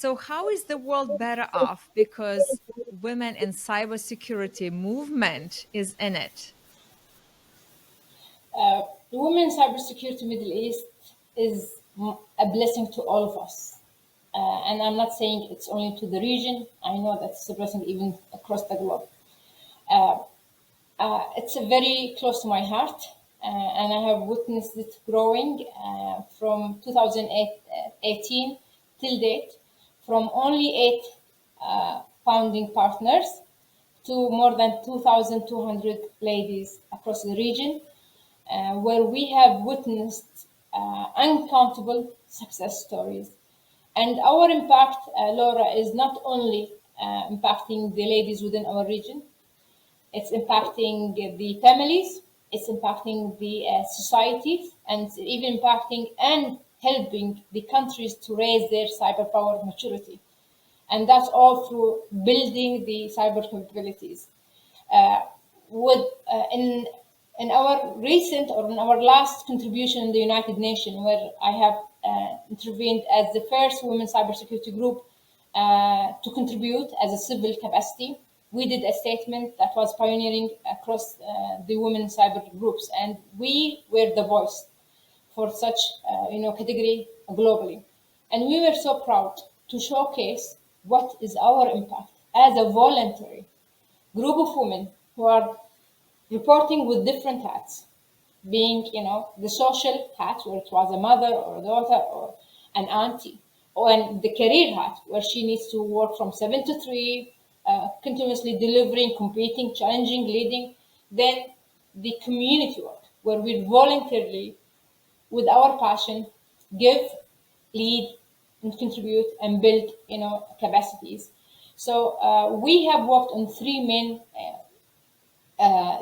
So how is the world better off because women in cybersecurity movement is in it? The women in cybersecurity Middle East is a blessing to all of us. And I'm not saying it's only to the region. I know that's a blessing even across the globe. It's very close to my heart, and I have witnessed it growing from 2018 till date, from only 8 founding partners to more than 2,200 ladies across the region, where we have witnessed uncountable success stories. And our impact, Laura, is not only impacting the ladies within our region, it's impacting the families, it's impacting the societies, and it's even impacting and helping the countries to raise their cyber power maturity. And that's all through building the cyber capabilities. With in our recent or in our last contribution in the United Nations, where I have intervened as the first women cybersecurity group to contribute as a civil capacity, we did a statement that was pioneering across the women cyber groups, and we were the voice for such category globally. And we were so proud to showcase what is our impact as a voluntary group of women who are reporting with different hats, being, the social hat, where it was a mother or a daughter or an auntie, and the career hat, where she needs to work from 7 to 3, continuously delivering, competing, challenging, leading. Then the community work, where we voluntarily, with our passion, give, lead, and contribute and build, capacities. So we have worked on 3 main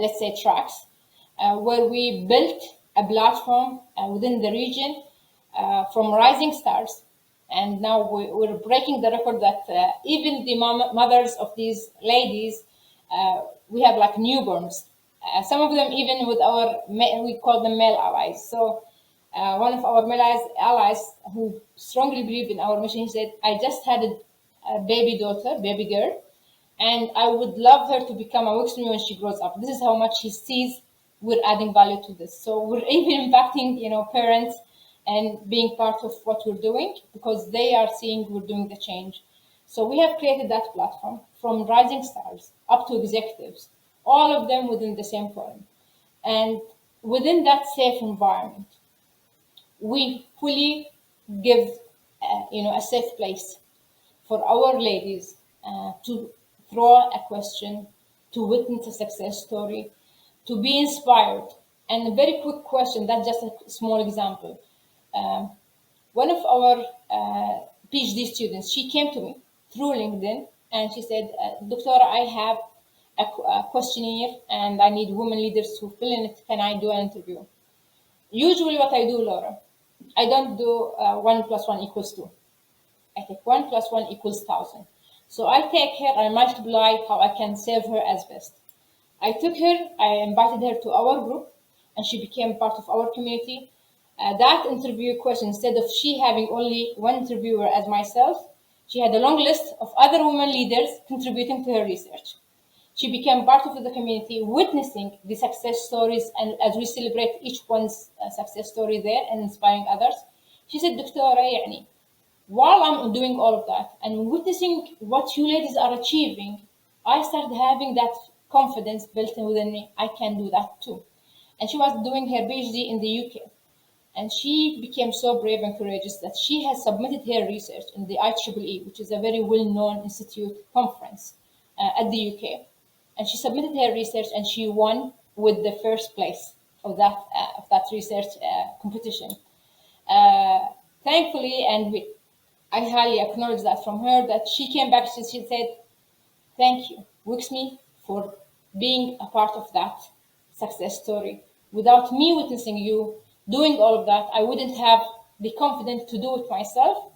let's say tracks, where we built a platform within the region from rising stars. And now we're breaking the record that even the mothers of these ladies, we have like newborns. Some of them even with our, we call them male allies. So one of our male allies who strongly believe in our mission, he said, I just had a baby daughter, baby girl, and I would love her to become a Wixme when she grows up. This is how much he sees we're adding value to this. So we're even impacting, parents and being part of what we're doing because they are seeing we're doing the change. So we have created that platform from rising stars up to executives, all of them within the same forum. And within that safe environment, we fully give, a safe place for our ladies to throw a question, to witness a success story, to be inspired. And a very quick question, that's just a small example. One of our PhD students, she came to me through LinkedIn and she said, Doctora, I have a questionnaire and I need women leaders to fill in it. Can I do an interview? Usually what I do, Laura, I don't do 1 + 1 = 2. I take 1 + 1 = 1,000. So I take her, I multiply how I can serve her as best. I took her, I invited her to our group, and she became part of our community. That interview question, instead of she having only one interviewer as myself, she had a long list of other women leaders contributing to her research. She became part of the community, witnessing the success stories, and as we celebrate each one's success story there and inspiring others, she said, Doctora, يعني, while I'm doing all of that and witnessing what you ladies are achieving, I started having that confidence built in within me. I can do that too. And she was doing her PhD in the UK. And she became so brave and courageous that she has submitted her research in the IEEE, which is a very well-known institute conference at the UK. And she submitted her research and she won with the first place of that research competition. Thankfully, and I highly acknowledge that from her, that she came back, she said, thank you, Wixme, for being a part of that success story. Without me witnessing you doing all of that, I wouldn't have the confidence to do it myself.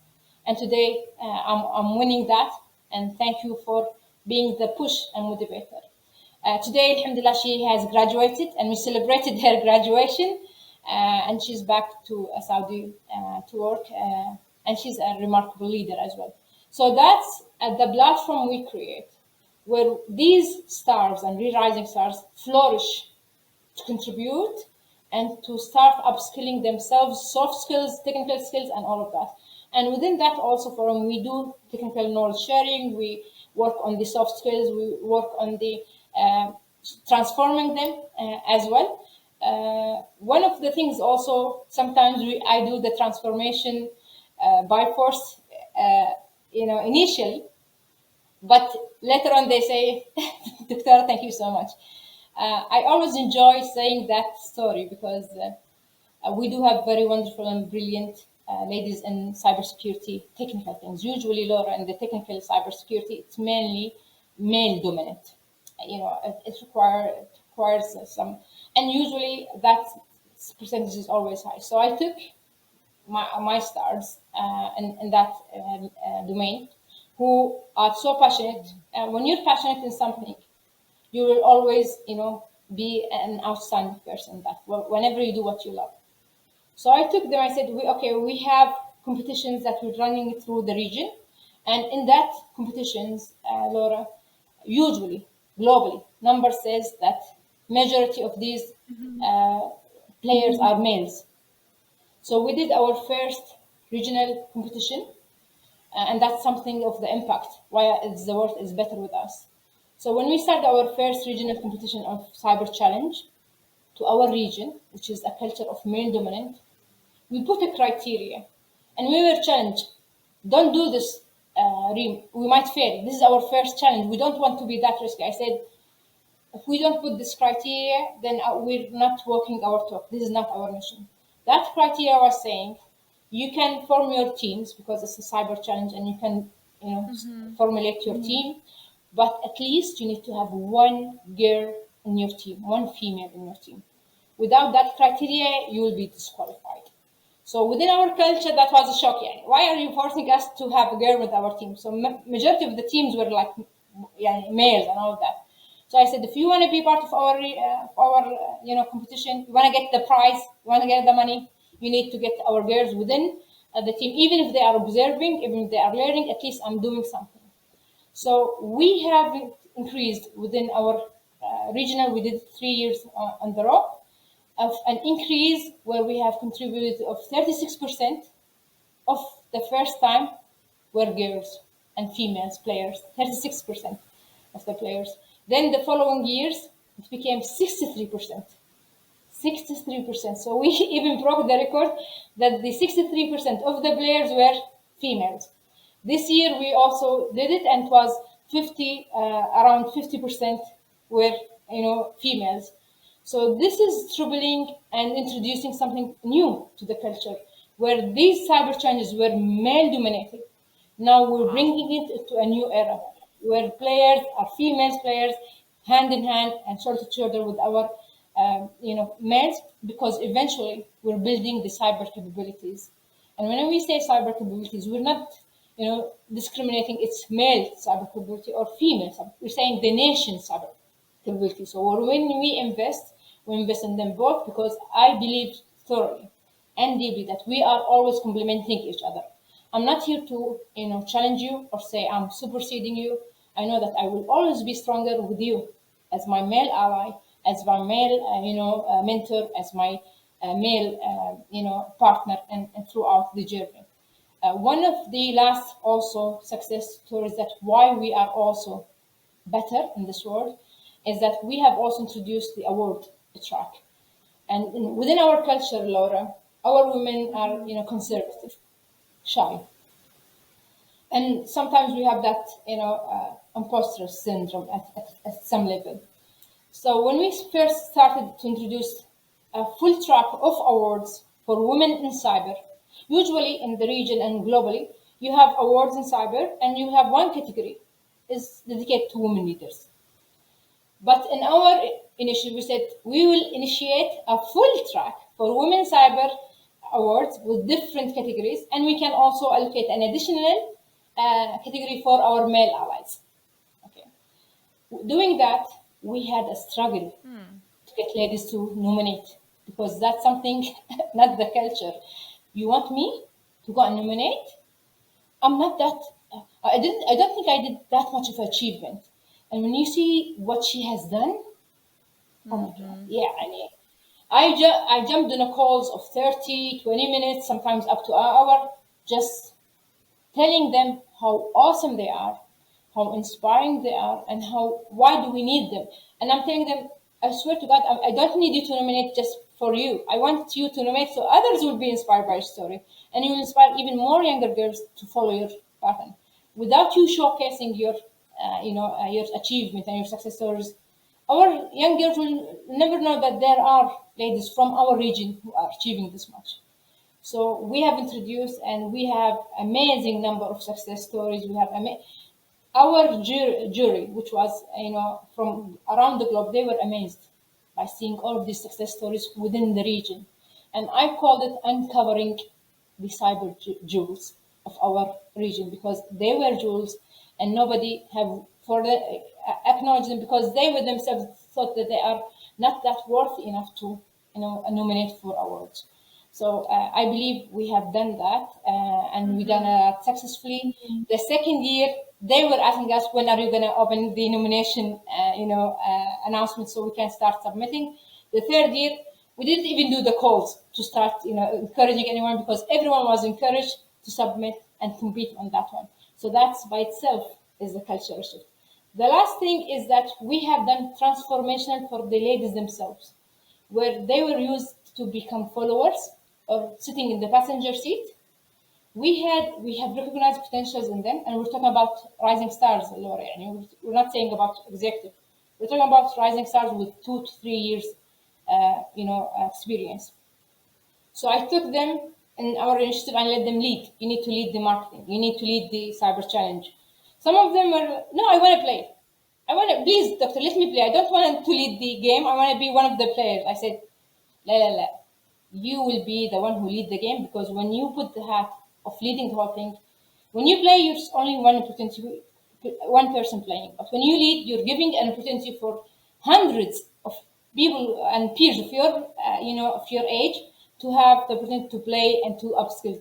And today I'm winning that. And thank you for being the push and motivator. Today, alhamdulillah, she has graduated and we celebrated her graduation. And she's back to Saudi to work. And she's a remarkable leader as well. So that's the platform we create, where these stars and re-rising stars flourish to contribute and to start upskilling themselves, soft skills, technical skills, and all of that. And within that also forum, we do technical knowledge sharing. We work on the soft skills. We work on the transforming them as well. One of the things also, sometimes I do the transformation by force, initially, but later on they say, Doctor, thank you so much. I always enjoy saying that story because we do have very wonderful and brilliant ladies in cybersecurity technical things. Usually, Laura, in the technical cybersecurity, it's mainly male dominant. It requires some, and usually that percentage is always high. So I took my stars in that domain, who are so passionate. When you're passionate in something, you will always, be an outstanding person. That whenever you do what you love. So I took them. I said, we have competitions that we're running through the region, and in that competitions, Laura, usually globally, number says that majority of these players are males. So we did our first regional competition, and that's something of the impact why the world is better with us. So when we started our first regional competition of cyber challenge to our region, which is a culture of male dominant, we put a criteria, and we were challenged. Don't do this, Reem. We might fail. This is our first challenge. We don't want to be that risky. I said, if we don't put this criteria, then we're not walking our talk. This is not our mission. That criteria was saying you can form your teams because it's a cyber challenge, and you can, formulate your team, but at least you need to have one girl in your team, one female in your team. Without that criteria, you will be disqualified. So within our culture, that was a shock. Yani. Why are you forcing us to have a girl with our team? So majority of the teams were like males and all of that. So I said, if you want to be part of our competition, you want to get the prize, you want to get the money, you need to get our girls within the team, even if they are observing, even if they are learning. At least I'm doing something. So we have increased within our regional. We did 3 years on the row of an increase where we have contributed of 36% of the first time were girls and females players, 36% of the players. Then the following years, it became 63%. 63%. So we even broke the record that the 63% of the players were females. This year we also did it, and it was around 50% were females. So this is troubling and introducing something new to the culture, where these cyber challenges were male dominated. Now we're bringing it to a new era, where players are female players, hand in hand and shoulder to shoulder with our males, because eventually we're building the cyber capabilities. And when we say cyber capabilities, we're not discriminating it's male cyber capability or female cyber. We're saying the nation's cyber capability. So when we invest in them both, because I believe thoroughly and deeply that we are always complementing each other. I'm not here to challenge you or say I'm superseding you. I know that I will always be stronger with you as my male ally, as my male mentor, as my male partner, and throughout the journey. One of the last also success stories that why we are also better in this world is that we have also introduced the award track. And within our culture, Laura, our women are conservative, shy, and sometimes we have that imposter syndrome at some level. So when we first started to introduce a full track of awards for women in cyber, usually in the region and globally, you have awards in cyber, and you have one category is dedicated to women leaders. But in our initiative, we said we will initiate a full track for women cyber awards with different categories, and we can also allocate an additional category for our male allies. Okay, doing that, we had a struggle to get ladies to nominate, because that's something not the culture. You want me to go and nominate? I'm not that. I don't think I did that much of achievement. And when you see what she has done, oh my God, Mm-hmm. yeah, I mean, I jumped on a calls of 30, 20 minutes, sometimes up to an hour, just telling them how awesome they are, how inspiring they are, and how why do we need them. And I'm telling them, I swear to God, I don't need you to nominate just for you. I want you to nominate so others will be inspired by your story, and you will inspire even more younger girls to follow your pattern. Without you showcasing your achievement and your success stories, our young girls will never know that there are ladies from our region who are achieving this much. So we have introduced, and we have amazing number of success stories. We have our jury, which was from around the globe, they were amazed by seeing all of these success stories within the region, and I called it uncovering the cyber jewels of our region, because they were jewels, and nobody have for the acknowledge them, because they were themselves thought that they are not that worthy enough to nominate for awards. So I believe we have done that, and we done Mm-hmm. it successfully. The second year, they were asking us, when are you going to open the nomination, announcement, so we can start submitting. The third year, we didn't even do the calls to start, encouraging anyone, because everyone was encouraged to submit and compete on that one. So that's by itself is the cultural shift. The last thing is that we have done transformation for the ladies themselves, where they were used to become followers or sitting in the passenger seat. We have recognized potentials in them, and we're talking about rising stars, Laura. We're not saying about executive. We're talking about rising stars with 2 to 3 years, experience. So I took them in our initiative and let them lead. You need to lead the marketing. You need to lead the cyber challenge. Some of them were, no, I want to play. I want to, please, doctor, let me play. I don't want to lead the game. I want to be one of the players. I said, la, la, la. You will be the one who lead the game, because when you put the hat of leading the whole thing, when you play, you're only one opportunity, one person playing. But when you lead, you're giving an opportunity for hundreds of people and peers of your age to have the opportunity to play and to upskill.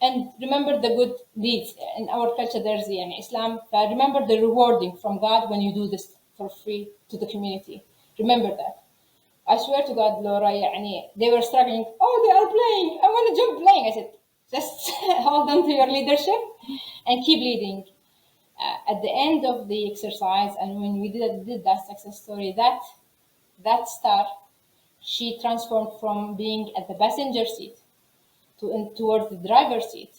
And remember the good deeds. In our culture, there's in Islam. Remember the rewarding from God when you do this for free to the community. Remember that. I swear to God, Laura, they were struggling. Oh, they are playing. I want to jump playing. I said, just hold on to your leadership and keep leading. At the end of the exercise, and when we did that success story, that star, she transformed from being at the passenger seat towards the driver's seat.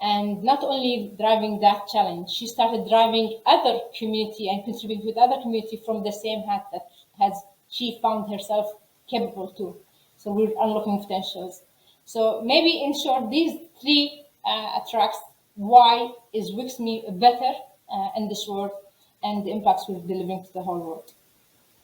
And not only driving that challenge, she started driving other community and contributing with other community from the same hat that has she found herself capable to. So we're unlocking potentials. So maybe in short, these three tracks, why is Wix me better in this world, and the impacts we're delivering to the whole world.